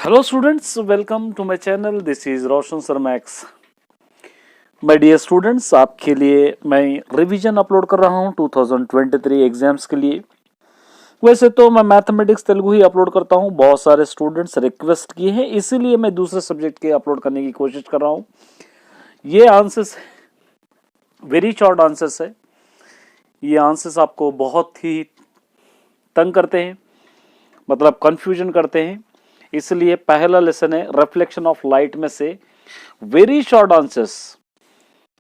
Hello students, welcome to my channel. This is Roshan sir Max. My dear students, आपके लिए मैं revision upload कर रहा हूं 2023 एग्जाम्स के लिए। वैसे तो मैं मैथमेटिक्स तेलुगु ही अपलोड करता हूं, बहुत सारे स्टूडेंट्स रिक्वेस्ट किए हैं, इसीलिए मैं दूसरे सब्जेक्ट के अपलोड करने की कोशिश कर रहा हूं। ये आंसर्स वेरी शॉर्ट आंसर्स है। ये आंसर्स आपको बहुत ही तंग करते हैं, मतलब कंफ्यूजन करते हैं। इसलिए पहला लेसन है रिफ्लेक्शन ऑफ लाइट में से वेरी शॉर्ट आंसर्स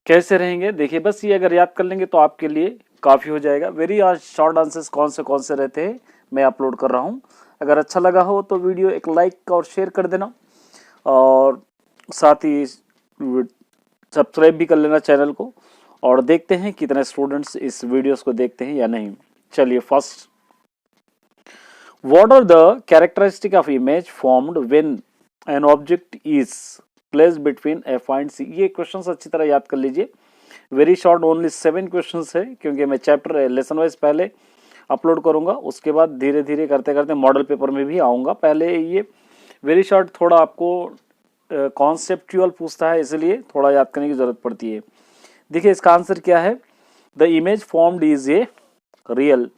कैसे रहेंगे। देखिए, बस ये अगर याद कर लेंगे तो आपके लिए काफी हो जाएगा। वेरी शॉर्ट आंसर्स कौन से रहते हैं मैं अपलोड कर रहा हूँ। अगर अच्छा लगा हो तो वीडियो एक लाइक और शेयर कर देना, और साथ ही सब्सक्राइब भी कर लेना चैनल को। और देखते हैं कितने स्टूडेंट्स इस वीडियोस को देखते हैं या नहीं। चलिए, first, what are the characteristic of image formed when an object is placed between f and c? ये क्वेश्चंस अच्छी तरह याद कर लीजिए। वेरी शॉर्ट, ओनली 7 क्वेश्चंस है, क्योंकि मैं चैप्टर लेसन वाइज पहले अपलोड करूंगा, उसके बाद धीरे धीरे करते करते मॉडल पेपर में भी आऊंगा। पहले ये वेरी शॉर्ट थोड़ा आपको कॉन्सेप्चुअल पूछता है, इसलिए थोड़ा याद करने की जरूरत पड़ती है। देखिए, इसका आंसर क्या है। The image formed is a real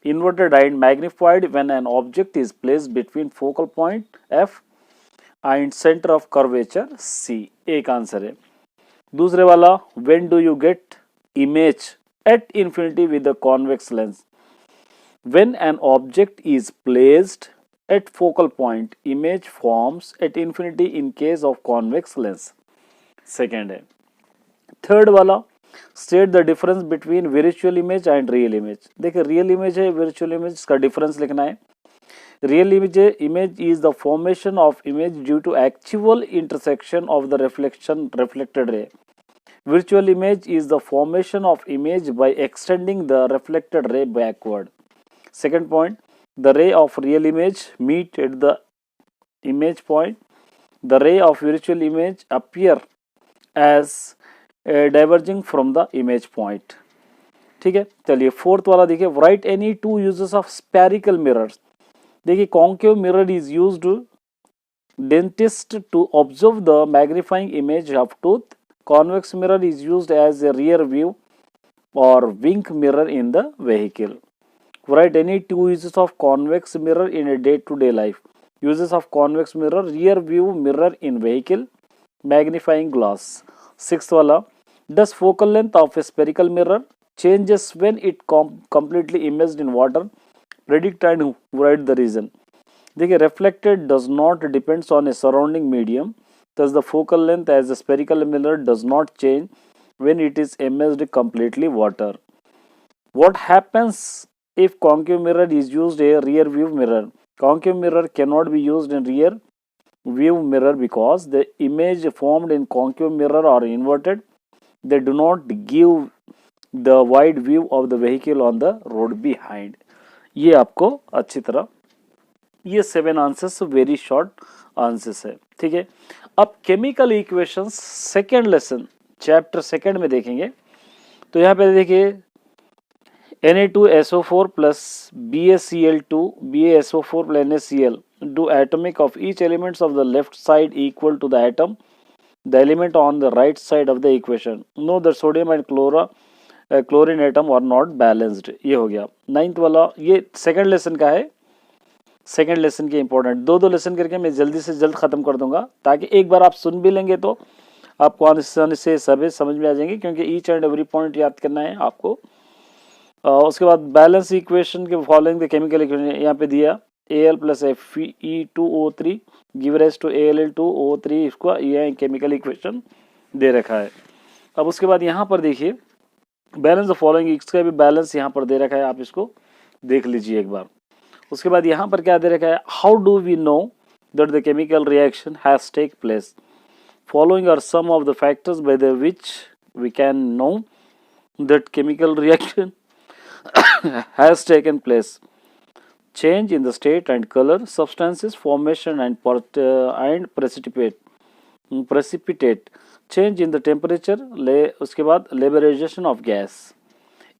inverted and magnified when an object is placed between focal point f and center of curvature c। एक आंसर है। दूसरे वाला, when do you get image at infinity with a convex lens? When an object is placed at focal point, image forms at infinity in case of convex lens। Second है। Third वाला, state the difference between virtual image and real image. देखिए, real image है, virtual image का difference लिखना है। Real image is the formation of image due to actual intersection of the reflected ray. Virtual image is the formation of image by extending the reflected ray backward. Second point, the ray of real image meet at the image point. The ray of virtual image appear as diverging from the image point. ठीक है, चलिए fourth वाला देखिए, write any two uses of spherical mirrors. देखिए, concave mirror is used dentist to observe the magnifying image of tooth. Convex mirror is used as a rear view और wing mirror in the vehicle. Write any two uses of convex mirror in a day to day life. Uses of convex mirror, rear view mirror in vehicle, magnifying glass. Sixth वाला, does focal length of a spherical mirror changes when it completely immersed in water? Predict and write the reason. देखिए, reflected does not depends on a surrounding medium, thus the focal length as a spherical mirror does not change when it is immersed completely water. What happens if concave mirror is used a rear view mirror? Concave mirror cannot be used in rear view mirror because the image formed in concave mirror are inverted. They do not give the wide view of the vehicle on the road behind. ये आपको अच्छी तरह, ये 7 answers very short answers है। ठीक है, अब chemical equations second lesson chapter second में देखेंगे। तो यहाँ पे देखिए, Na2SO4 plus BaCl2 BaSO4 plus NaCl do atomic of each elements of the left side equal to the atom the element on the right side of the equation. Know that sodium and chlorine atom are not balanced. ये हो गया। Ninth वाला, ये second lesson का है। Second lesson के important दो lesson करके मैं जल्दी से जल्द खत्म कर दूंगा, ताकि एक बार आप सुन भी लेंगे तो आपको आसानी से सभी समझ में आ जाएंगे, क्योंकि ईच एंड एवरी पॉइंट याद करना है आपको। उसके बाद बैलेंस इक्वेशन के फॉलोइंग द केमिकल इक्वेशन यहाँ पे दिया, Al plus Fe2O3 give rise to Al2O3। इसको ये केमिकल इक्वेशन दे रखा है। अब उसके बाद यहाँ पर देखिए, बैलेंस द फॉलोइंग, इसका भी बैलेंस यहाँ पर दे रखा है, आप इसको देख लीजिए एक बार। उसके बाद यहाँ पर क्या दे रखा है, how do we know that the chemical reaction has take place? Following are some of the factors by the which we can know that chemical reaction has taken place. Change in the state and color, substances formation and precipitate. Change in the temperature, उसके बाद liberation of gas.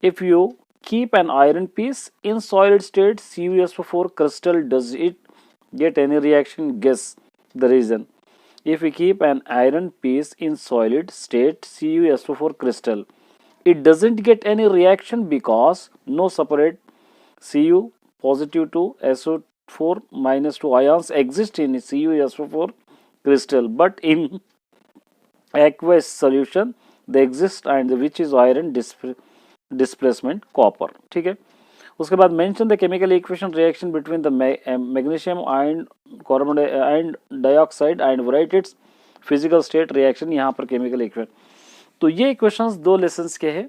If you keep an iron piece in solid state CuSO4 crystal, does it get any reaction? Guess. the reason. If we keep an iron piece in solid state CuSO4 crystal, it doesn't get any reaction because no separate Cu positive to SO4 minus 2 ions exist in CuSO4 crystal, but in aqueous solution they exist, and which is iron displacement copper. ठीक है, उसके बाद mention the chemical equation reaction between the magnesium ion carbon ion dioxide and write its physical state reaction. यहाँ पर chemical equation, तो ये equations 2 lessons के हैं.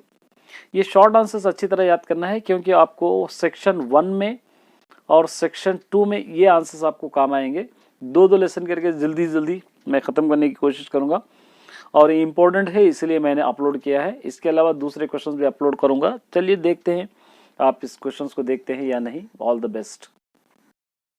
ये शॉर्ट आंसर्स अच्छी तरह याद करना है क्योंकि आपको सेक्शन 1 में और सेक्शन 2 में ये आंसर्स आपको काम आएंगे. 2 लेसन करके जल्दी जल्दी मैं ख़त्म करने की कोशिश करूँगा और ये इंपॉर्टेंट है इसलिए मैंने अपलोड किया है. इसके अलावा दूसरे क्वेश्चंस भी अपलोड करूँगा. चलिए देखते हैं आप इस क्वेश्चंस को देखते हैं या नहीं. All the best.